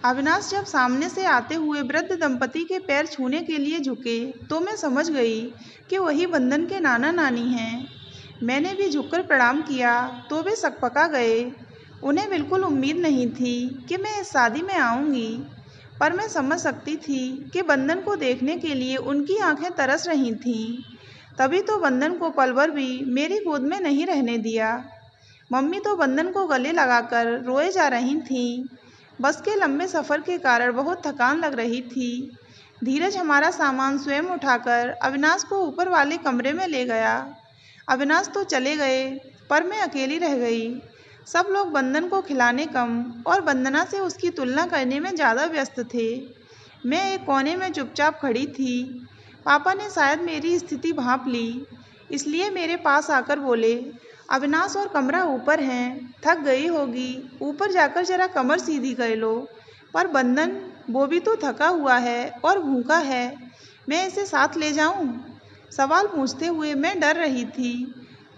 अविनाश जब सामने से आते हुए वृद्ध दंपति के पैर छूने के लिए झुके तो मैं समझ गई कि वही बंधन के नाना नानी हैं। मैंने भी झुककर प्रणाम किया तो वे सकपका गए। उन्हें बिल्कुल उम्मीद नहीं थी कि मैं इस शादी में आऊंगी, पर मैं समझ सकती थी कि बंधन को देखने के लिए उनकी आंखें तरस रही थीं। तभी तो बंधन को पल भर भी मेरी गोद में नहीं रहने दिया। मम्मी तो बंधन को गले लगाकर रोए जा रही थीं। बस के लंबे सफ़र के कारण बहुत थकान लग रही थी। धीरज हमारा सामान स्वयं उठाकर अविनाश को ऊपर वाले कमरे में ले गया। अविनाश तो चले गए, पर मैं अकेली रह गई। सब लोग बंधन को खिलाने कम और वंदना से उसकी तुलना करने में ज़्यादा व्यस्त थे। मैं एक कोने में चुपचाप खड़ी थी। पापा ने शायद मेरी स्थिति भांप ली, इसलिए मेरे पास आकर बोले, अविनाश और कमरा ऊपर हैं, थक गई होगी, ऊपर जाकर जरा कमर सीधी कर लो। पर बंधन, वो भी तो थका हुआ है और भूखा है, मैं इसे साथ ले जाऊं? सवाल पूछते हुए मैं डर रही थी।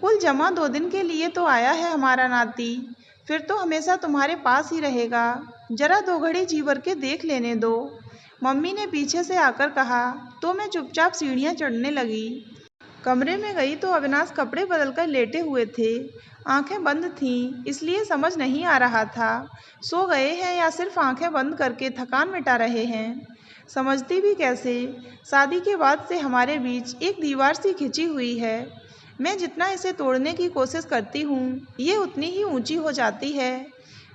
कुल जमा 2 दिन के लिए तो आया है हमारा नाती, फिर तो हमेशा तुम्हारे पास ही रहेगा। जरा 2 घड़ी जी भर के देख लेने दो, मम्मी ने पीछे से आकर कहा। तो मैं चुपचाप सीढ़ियाँ चढ़ने लगी। कमरे में गई तो अविनाश कपड़े बदलकर लेटे हुए थे। आंखें बंद थीं, इसलिए समझ नहीं आ रहा था सो गए हैं या सिर्फ आंखें बंद करके थकान मिटा रहे हैं। समझती भी कैसे, शादी के बाद से हमारे बीच एक दीवार सी खिंची हुई है। मैं जितना इसे तोड़ने की कोशिश करती हूँ, ये उतनी ही ऊंची हो जाती है।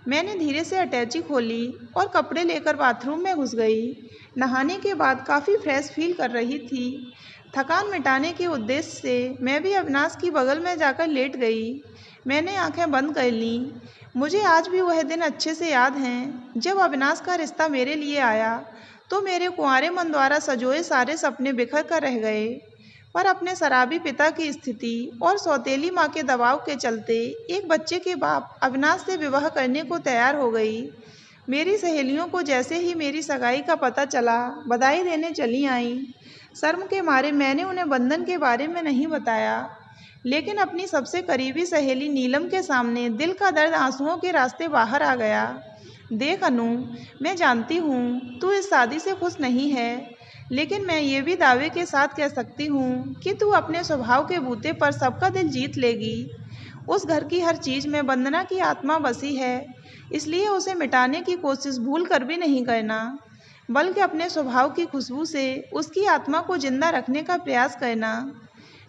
मैंने धीरे से अटैची खोली और कपड़े लेकर बाथरूम में घुस गई। नहाने के बाद काफ़ी फ्रेश फील कर रही थी। थकान मिटाने के उद्देश्य से मैं भी अविनाश की बगल में जाकर लेट गई। मैंने आंखें बंद कर लीं। मुझे आज भी वह दिन अच्छे से याद हैं जब अविनाश का रिश्ता मेरे लिए आया तो मेरे कुंवारे मन द्वारा सजोए सारे सपने बिखर कर रह गए। पर अपने शराबी पिता की स्थिति और सौतेली माँ के दबाव के चलते एक बच्चे के बाप अविनाश से विवाह करने को तैयार हो गई। मेरी सहेलियों को जैसे ही मेरी सगाई का पता चला, बधाई देने चली आईं। शर्म के मारे मैंने उन्हें बंधन के बारे में नहीं बताया, लेकिन अपनी सबसे करीबी सहेली नीलम के सामने दिल का दर्द आंसुओं के रास्ते बाहर आ गया। देख अनु, मैं जानती हूँ तू इस शादी से खुश नहीं है, लेकिन मैं ये भी दावे के साथ कह सकती हूँ कि तू अपने स्वभाव के बूते पर सबका दिल जीत लेगी। उस घर की हर चीज़ में वंदना की आत्मा बसी है, इसलिए उसे मिटाने की कोशिश भूल कर भी नहीं करना, बल्कि अपने स्वभाव की खुशबू से उसकी आत्मा को जिंदा रखने का प्रयास करना।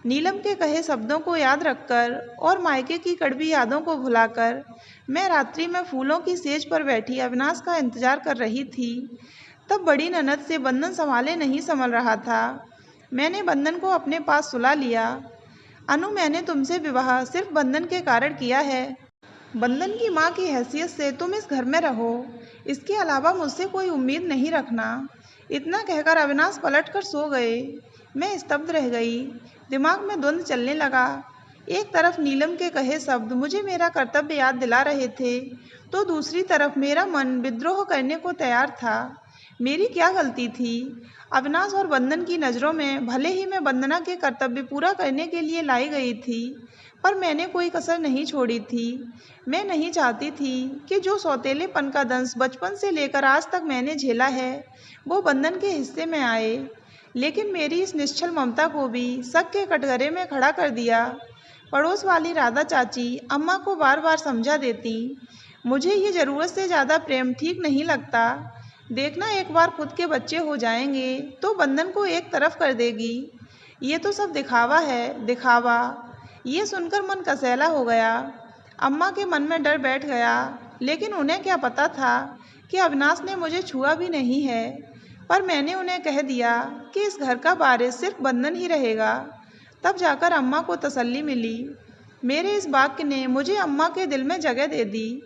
नीलम के कहे शब्दों को याद रखकर और मायके की कड़वी यादों को भुलाकर मैं रात्रि में फूलों की सेज पर बैठी अविनाश का इंतजार कर रही थी। तब बड़ी ननद से बंधन संभाले नहीं संभल रहा था। मैंने बंधन को अपने पास सुला लिया। अनु, मैंने तुमसे विवाह सिर्फ बंधन के कारण किया है। बंधन की माँ की हैसियत से तुम इस घर में रहो, इसके अलावा मुझसे कोई उम्मीद नहीं रखना। इतना कहकर अविनाश पलटकर सो गए। मैं स्तब्ध रह गई। दिमाग में द्वंद्व चलने लगा। एक तरफ नीलम के कहे शब्द मुझे मेरा कर्तव्य याद दिला रहे थे, तो दूसरी तरफ मेरा मन विद्रोह करने को तैयार था। मेरी क्या गलती थी? अविनाश और बंधन की नज़रों में भले ही मैं वंदना के कर्तव्य पूरा करने के लिए लाई गई थी, पर मैंने कोई कसर नहीं छोड़ी थी। मैं नहीं चाहती थी कि जो सौतेलेपन का दंश बचपन से लेकर आज तक मैंने झेला है, वो बंधन के हिस्से में आए। लेकिन मेरी इस निश्चल ममता को भी शक के कटघरे में खड़ा कर दिया। पड़ोस वाली राधा चाची अम्मा को बार बार समझा देती, मुझे ये ज़रूरत से ज़्यादा प्रेम ठीक नहीं लगता। देखना, एक बार खुद के बच्चे हो जाएंगे तो बंधन को एक तरफ कर देगी। ये तो सब दिखावा है, दिखावा। ये सुनकर मन कसैला हो गया। अम्मा के मन में डर बैठ गया, लेकिन उन्हें क्या पता था कि अविनाश ने मुझे छुआ भी नहीं है। पर मैंने उन्हें कह दिया कि इस घर का वारिस सिर्फ बंधन ही रहेगा। तब जाकर अम्मा को तसल्ली मिली। मेरे इस वाक्य ने मुझे अम्मा के दिल में जगह दे दी।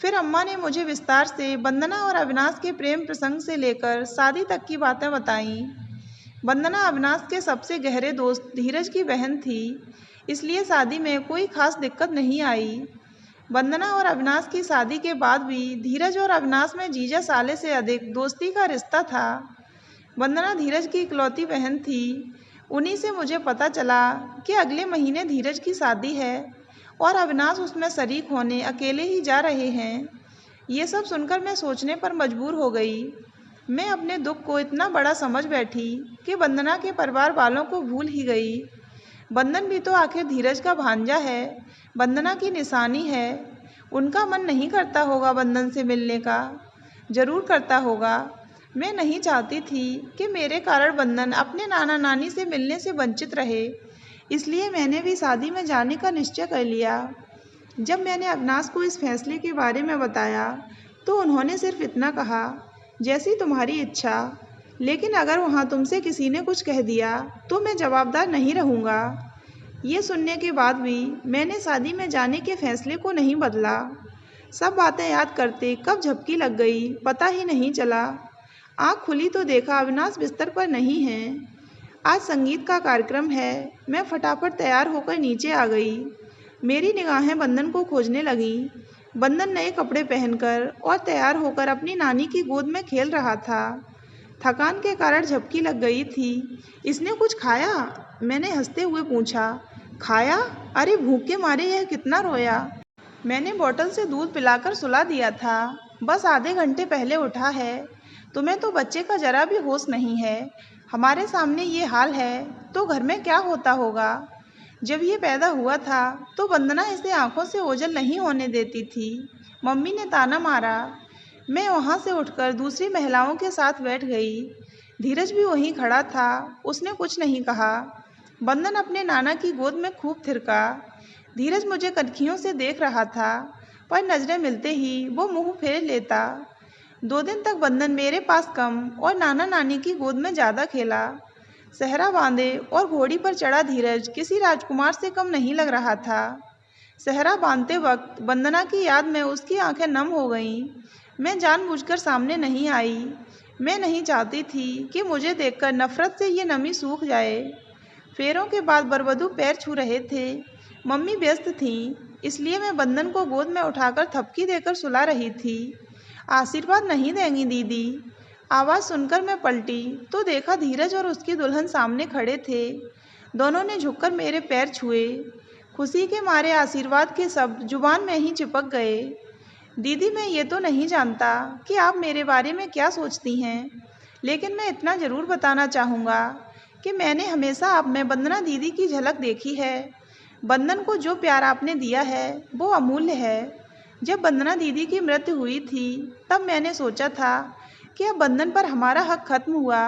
फिर अम्मा ने मुझे विस्तार से वंदना और अविनाश के प्रेम प्रसंग से लेकर शादी तक की बातें बताईं। वंदना अविनाश के सबसे गहरे दोस्त धीरज की बहन थी, इसलिए शादी में कोई खास दिक्कत नहीं आई। वंदना और अविनाश की शादी के बाद भी धीरज और अविनाश में जीजा साले से अधिक दोस्ती का रिश्ता था। वंदना धीरज की इकलौती बहन थी। उन्हीं से मुझे पता चला कि अगले महीने धीरज की शादी है और अविनाश उसमें शरीक होने अकेले ही जा रहे हैं। ये सब सुनकर मैं सोचने पर मजबूर हो गई। मैं अपने दुख को इतना बड़ा समझ बैठी कि वंदना के परिवार वालों को भूल ही गई। बंदन भी तो आखिर धीरज का भांजा है, वंदना की निशानी है। उनका मन नहीं करता होगा बंदन से मिलने का। जरूर करता होगा। मैं नहीं चाहती थी कि मेरे कारण बंदन अपने नाना नानी से मिलने से वंचित रहे, इसलिए मैंने भी शादी में जाने का निश्चय कर लिया। जब मैंने अविनाश को इस फैसले के बारे में बताया तो उन्होंने सिर्फ इतना कहा, जैसी तुम्हारी इच्छा, लेकिन अगर वहाँ तुमसे किसी ने कुछ कह दिया तो मैं जवाबदार नहीं रहूँगा। ये सुनने के बाद भी मैंने शादी में जाने के फैसले को नहीं बदला। सब बातें याद करते कब झपकी लग गई पता ही नहीं चला। आँख खुली तो देखा अविनाश बिस्तर पर नहीं है। आज संगीत का कार्यक्रम है। मैं फटाफट तैयार होकर नीचे आ गई। मेरी निगाहें बंदन को खोजने लगीं। बंदन नए कपड़े पहनकर और तैयार होकर अपनी नानी की गोद में खेल रहा था। थकान के कारण झपकी लग गई थी। इसने कुछ खाया? मैंने हंसते हुए पूछा। खाया? अरे भूख के मारे यह कितना रोया। मैंने बोतल से दूध पिलाकर सुला दिया था। बस आधे घंटे पहले उठा है। तुम्हें तो बच्चे का जरा भी होश नहीं है। हमारे सामने ये हाल है तो घर में क्या होता होगा। जब ये पैदा हुआ था तो वंदना इसे आंखों से ओझल नहीं होने देती थी। मम्मी ने ताना मारा। मैं वहाँ से उठकर दूसरी महिलाओं के साथ बैठ गई। धीरज भी वहीं खड़ा था। उसने कुछ नहीं कहा। वंदन अपने नाना की गोद में खूब थिरका। धीरज मुझे कनखियों से देख रहा था, पर नजरें मिलते ही वो मुंह फेर लेता। 2 दिन तक वंदन मेरे पास कम और नाना नानी की गोद में ज़्यादा खेला। सहरा बांधे और घोड़ी पर चढ़ा धीरज किसी राजकुमार से कम नहीं लग रहा था। सहरा बांधते वक्त वंदना की याद में उसकी आंखें नम हो गईं। मैं जानबूझकर सामने नहीं आई। मैं नहीं चाहती थी कि मुझे देखकर नफरत से ये नमी सूख जाए। फेरों के बाद वरवधू पैर छू रहे थे। मम्मी व्यस्त थीं, इसलिए मैं बंदन को गोद में उठाकर थपकी देकर सुला रही थी। आशीर्वाद नहीं देंगी दीदी? आवाज़ सुनकर मैं पलटी तो देखा धीरज और उसकी दुल्हन सामने खड़े थे। दोनों ने झुककर मेरे पैर छुए। खुशी के मारे आशीर्वाद के शब्द जुबान में ही चिपक गए। दीदी, मैं ये तो नहीं जानता कि आप मेरे बारे में क्या सोचती हैं, लेकिन मैं इतना ज़रूर बताना चाहूँगा कि मैंने हमेशा आप में वंदना दीदी की झलक देखी है। बंदन को जो प्यार आपने दिया है वो अमूल्य है। जब वंदना दीदी की मृत्यु हुई थी तब मैंने सोचा था कि अब बंदन पर हमारा हक खत्म हुआ।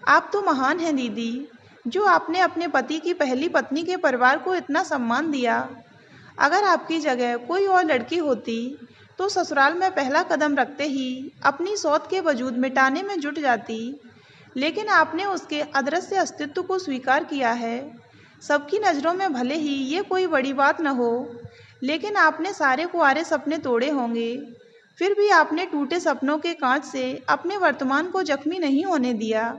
आप तो महान हैं दीदी, जो आपने अपने पति की पहली पत्नी के परिवार को इतना सम्मान दिया। अगर आपकी जगह कोई और लड़की होती तो ससुराल में पहला कदम रखते ही अपनी सौत के वजूद मिटाने में जुट जाती, लेकिन आपने उसके अदृश्य अस्तित्व को स्वीकार किया है। सबकी नज़रों में भले ही ये कोई बड़ी बात न हो, लेकिन आपने सारे कुंवारे सपने तोड़े होंगे, फिर भी आपने टूटे सपनों के कांच से अपने वर्तमान को जख्मी नहीं होने दिया।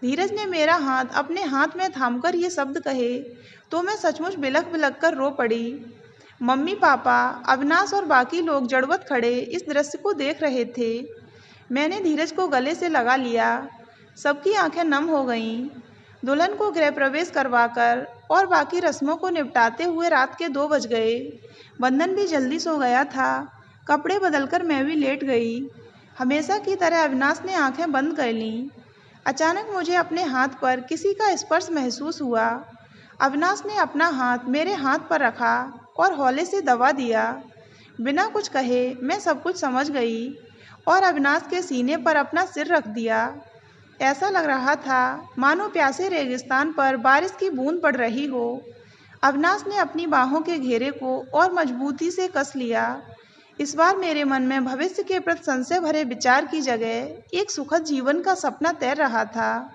धीरज ने मेरा हाथ अपने हाथ में थामकर ये शब्द कहे तो मैं सचमुच बिलख बिलख कर रो पड़ी। मम्मी, पापा, अविनाश और बाकी लोग जड़वत खड़े इस दृश्य को देख रहे थे। मैंने धीरज को गले से लगा लिया। सबकी आंखें नम हो गईं। दुल्हन को गृह प्रवेश करवाकर और बाकी रस्मों को निपटाते हुए रात के 2 बज गए। बंदन भी जल्दी सो गया था। कपड़े बदलकर मैं भी लेट गई। हमेशा की तरह अविनाश ने आंखें बंद कर लीं। अचानक मुझे अपने हाथ पर किसी का स्पर्श महसूस हुआ। अविनाश ने अपना हाथ मेरे हाथ पर रखा और हौले से दबा दिया। बिना कुछ कहे मैं सब कुछ समझ गई और अविनाश के सीने पर अपना सिर रख दिया। ऐसा लग रहा था मानो प्यासे रेगिस्तान पर बारिश की बूंद पड़ रही हो। अविनाश ने अपनी बाहों के घेरे को और मजबूती से कस लिया। इस बार मेरे मन में भविष्य के प्रति संशय भरे विचार की जगह एक सुखद जीवन का सपना तैर रहा था।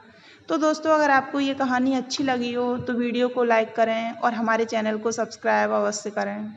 तो दोस्तों, अगर आपको ये कहानी अच्छी लगी हो तो वीडियो को लाइक करें और हमारे चैनल को सब्सक्राइब अवश्य करें।